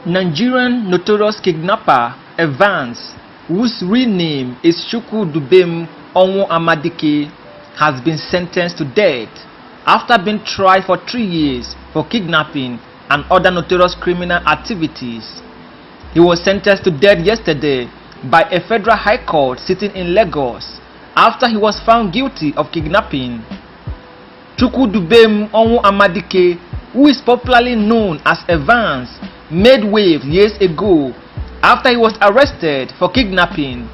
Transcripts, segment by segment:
Nigerian notorious kidnapper Evans, whose real name is Chukwudubem Onwu-Amadike, has been sentenced to death after being tried for 3 years for kidnapping and other notorious criminal activities. He was sentenced to death yesterday by a federal high court sitting in Lagos after he was found guilty of kidnapping. Chukwudubem Onwu-Amadike, who is popularly known as Evans, made waves years ago after he was arrested for kidnapping.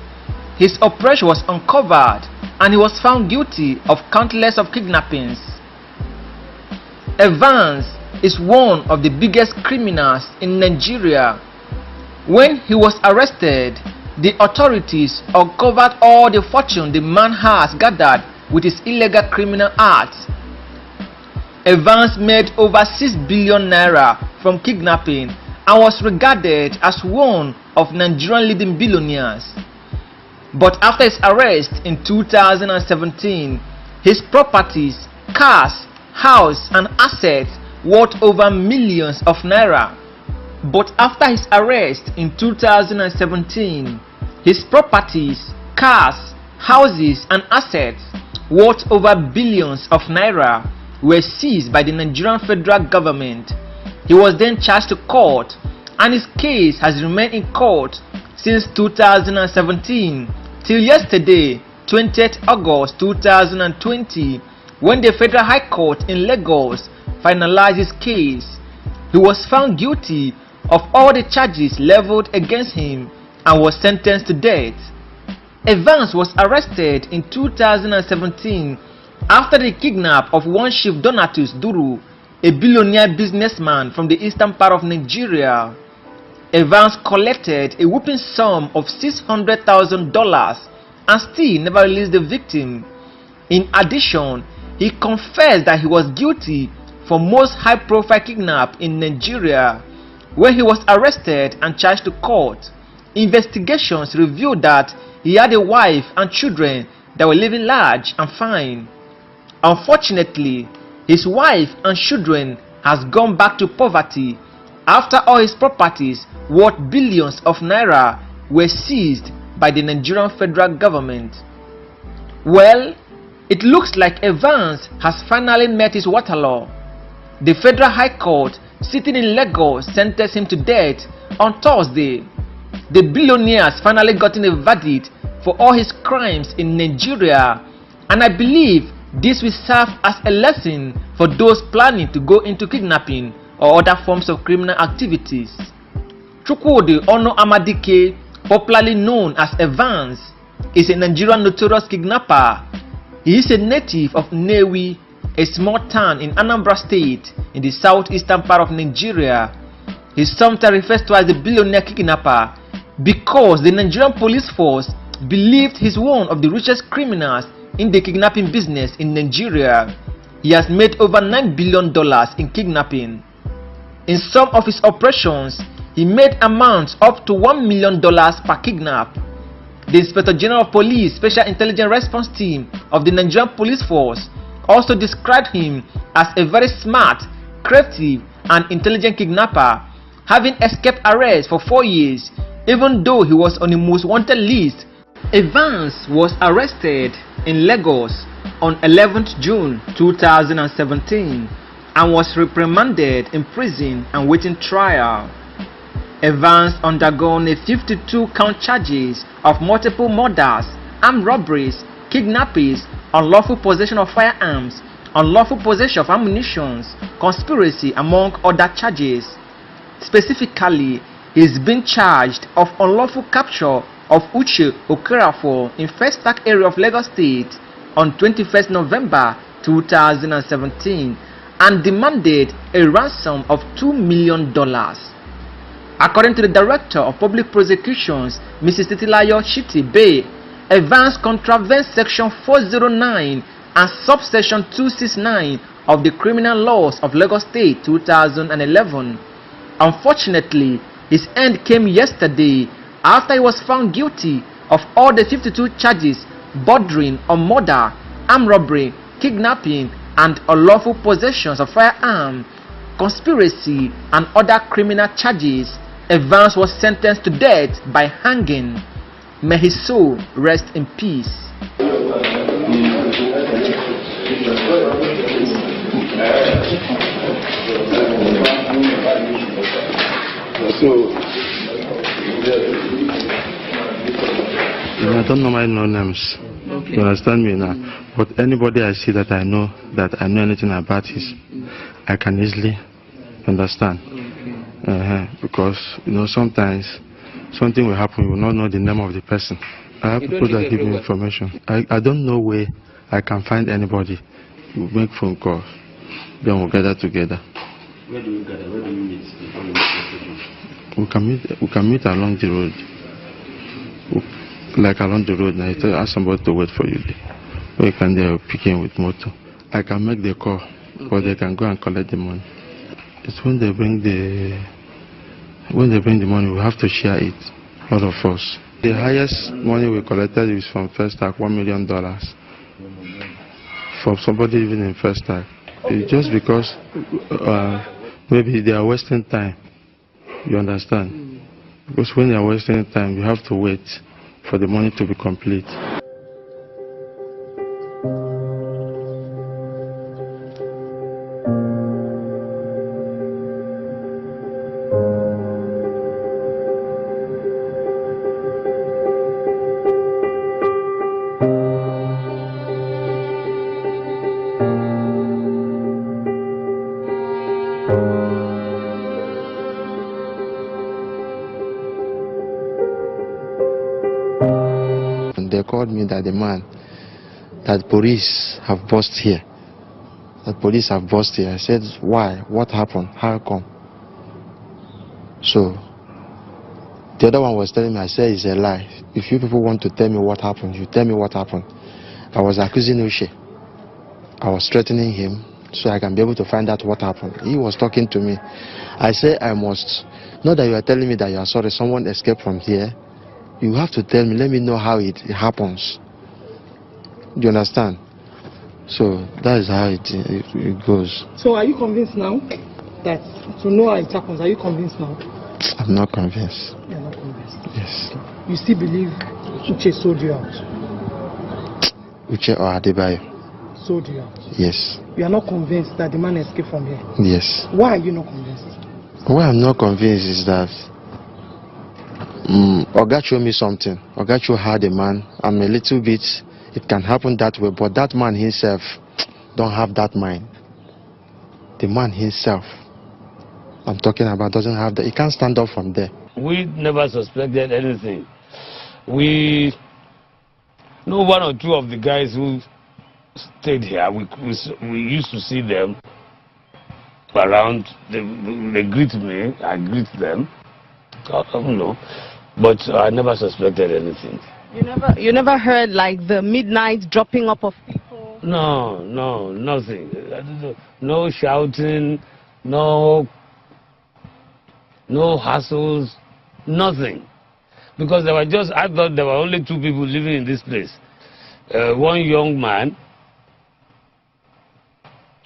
His operation was uncovered and he was found guilty of countless of kidnappings. Evans is one of the biggest criminals in Nigeria. When he was arrested, the authorities uncovered all the fortune the man has gathered with his illegal criminal acts. Evans made over 6 billion naira from kidnapping and was regarded as one of Nigerian leading billionaires. But after his arrest in 2017, his properties, cars, house and assets worth over millions of naira. But after his arrest in 2017, his properties, cars, houses and assets worth over billions of naira were seized by the Nigerian federal government. He was then charged to court and his case has remained in court since 2017 till yesterday, 20th August 2020, when the Federal High Court in Lagos finalized his case. He was found guilty of all the charges leveled against him and was sentenced to death. Evans was arrested in 2017 after the kidnap of one Chief Donatus Duru, a billionaire businessman from the eastern part of Nigeria. Evans collected a whopping sum of $600,000 and still never released the victim. In addition, he confessed that he was guilty for most high-profile kidnap in Nigeria. When he was arrested and charged to court, investigations revealed that he had a wife and children that were living large and fine. Unfortunately, his wife and children has gone back to poverty after all his properties worth billions of naira were seized by the Nigerian federal government. Well, it looks like Evans has finally met his Waterloo. The Federal High Court sitting in Lagos sentenced him to death on Thursday. The billionaire has finally gotten a verdict for all his crimes in Nigeria, and I believe this will serve as a lesson for those planning to go into kidnapping or other forms of criminal activities. Chukwudi Onwu-Amadike, popularly known as Evans, is a Nigerian notorious kidnapper. He is a native of Nnewi, a small town in Anambra State in the southeastern part of Nigeria. He is sometimes referred to as the billionaire kidnapper because the Nigerian police force believed he is one of the richest criminals in the kidnapping business in Nigeria. He has made over $9 billion in kidnapping. In some of his operations, he made amounts up to $1 million per kidnap. The Inspector General of Police Special Intelligence Response Team of the Nigerian Police Force also described him as a very smart, crafty and intelligent kidnapper, having escaped arrest for 4 years even though he was on the most wanted list. Evans was arrested in Lagos on 11th June 2017 and was reprimanded in prison and waiting trial. Evans undergone a 52-count charges of multiple murders, armed robberies, kidnappings, unlawful possession of firearms, unlawful possession of ammunition, conspiracy, among other charges. Specifically, he is being charged of unlawful capture of Uche Okerafo in First Park area of Lagos State on 21st November 2017 and demanded a ransom of $2 million. According to the Director of Public Prosecutions, Mrs. Titilayo Shiti-Bey, Evans contravenes Section 409 and Subsection 269 of the Criminal Laws of Lagos State 2011. Unfortunately, his end came yesterday after he was found guilty of all the 52 charges bordering on murder, armed robbery, kidnapping, and unlawful possessions of firearms, conspiracy, and other criminal charges Evans was sentenced to death by hanging. May his soul rest in peace. I don't normally know names. Okay. You understand me now? But anybody I see that I know anything about is, I can easily understand. Because sometimes something will happen, you will not know the name of the person. I have people that give me information. I don't know where I can find anybody. We'll make phone calls. Then we'll gather together. Where do you gather? Where do you meet? We can meet along the road. Like along the road now, you ask somebody to wait for you there. Or you can pick in with motor. I can make the call, but they can go and collect the money. It's when they bring the money, we have to share it, all of us. The highest money we collected is from First Tag, $1 million. From somebody even in First Tag. It's just because maybe they are wasting time. You understand? Because when they are wasting time, you have to wait for the money to be complete. They called me that that police have bust here. That police have bust here. I said, why? What happened? How come? So, the other one was telling me, I said, it's a lie. If you people want to tell me what happened, you tell me what happened. I was accusing Uche. I was threatening him so I can be able to find out what happened. He was talking to me. I said, I must, not that you are telling me that you are sorry, someone escaped from here. You have to tell me, let me know how it happens. Do you understand? So that is how it goes. So are you convinced now that to know how it happens? Are you convinced now? I'm not convinced. You're not convinced? Yes. You still believe Uche sold you out? Uche or Adebayo? Sold you out? Yes. You are not convinced that the man escaped from here? Yes. Why are you not convinced? Why I'm not convinced is that Oga showed me something. Oga showed how the man, I'm a little bit, it can happen that way, but that man himself don't have that mind. The man himself, I'm talking about, doesn't have that. He can't stand up from there. We never suspected anything. We know one or two of the guys who stayed here. We used to see them around. They greet me. I greet them. I don't know. But I never suspected anything. You never heard like the midnight dropping up of people? No, nothing. No shouting, no hassles, nothing. Because I thought there were only two people living in this place. One young man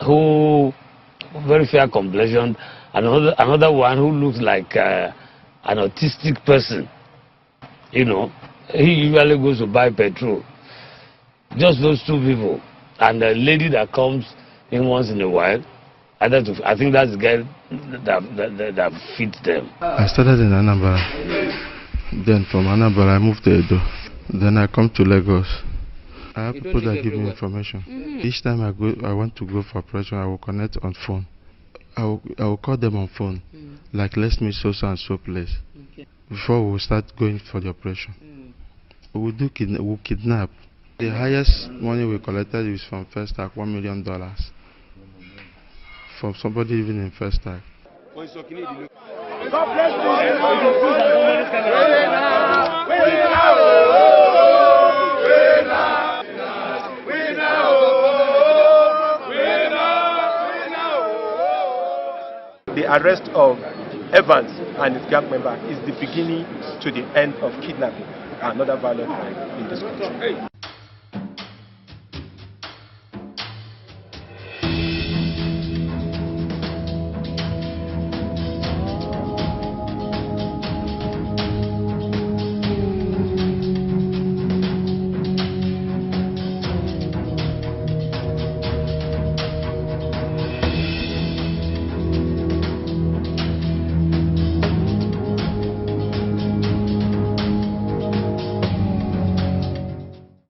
who very fair complexion, another one who looks like an autistic person. He usually goes to buy petrol. Just those two people. And a lady that comes in once in a while. I think that's the guy that feeds them. I started in Anambra. Then from Anambra I moved to Edo. Then I come to Lagos. I have people that give me information. Each time I want to go for operation, I will connect on phone. I will call them on phone. Like, let's meet so and so place. Okay. Before we start going for the operation. We'll kidnap. The highest money we collected is from First Tag, $1 million. From somebody even in First Tag. The arrest of Evans and his gang member is the beginning to the end of kidnapping, another violent crime in this country.